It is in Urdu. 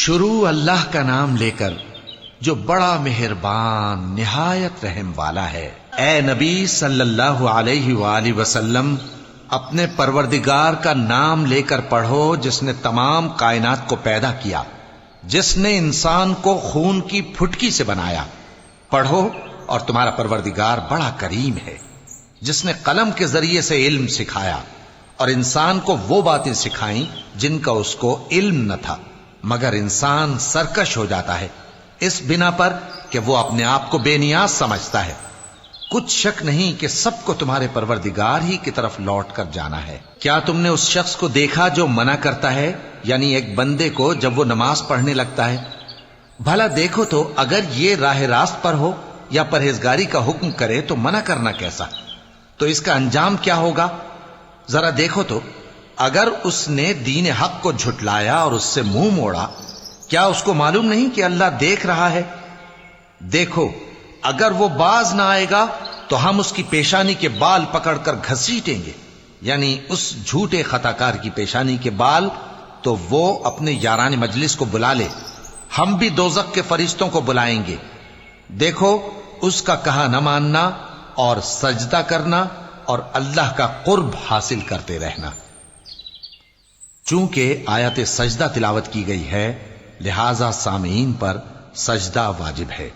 شروع اللہ کا نام لے کر جو بڑا مہربان نہایت رحم والا ہے۔ اے نبی صلی اللہ علیہ وآلہ وسلم، اپنے پروردگار کا نام لے کر پڑھو جس نے تمام کائنات کو پیدا کیا، جس نے انسان کو خون کی پھٹکی سے بنایا۔ پڑھو اور تمہارا پروردگار بڑا کریم ہے، جس نے قلم کے ذریعے سے علم سکھایا اور انسان کو وہ باتیں سکھائیں جن کا اس کو علم نہ تھا، مگر انسان سرکش ہو جاتا ہے اس بنا پر کہ وہ اپنے آپ کو بے نیاز سمجھتا ہے۔ کچھ شک نہیں کہ سب کو تمہارے پروردگار ہی کی طرف لوٹ کر جانا ہے۔ کیا تم نے اس شخص کو دیکھا جو منع کرتا ہے، یعنی ایک بندے کو جب وہ نماز پڑھنے لگتا ہے؟ بھلا دیکھو تو اگر یہ راہ راست پر ہو یا پرہیزگاری کا حکم کرے تو منع کرنا کیسا؟ تو اس کا انجام کیا ہوگا؟ ذرا دیکھو تو اگر اس نے دین حق کو جھٹلایا اور اس سے منہ موڑا، کیا اس کو معلوم نہیں کہ اللہ دیکھ رہا ہے؟ دیکھو اگر وہ باز نہ آئے گا تو ہم اس کی پیشانی کے بال پکڑ کر گھسیٹیں گے، یعنی اس جھوٹے خطاکار کی پیشانی کے بال، تو وہ اپنے یاران مجلس کو بلا لے، ہم بھی دوزخ کے فرشتوں کو بلائیں گے۔ دیکھو اس کا کہا نہ ماننا اور سجدہ کرنا اور اللہ کا قرب حاصل کرتے رہنا۔ چونکہ آیت سجدہ تلاوت کی گئی ہے، لہذا سامعین پر سجدہ واجب ہے۔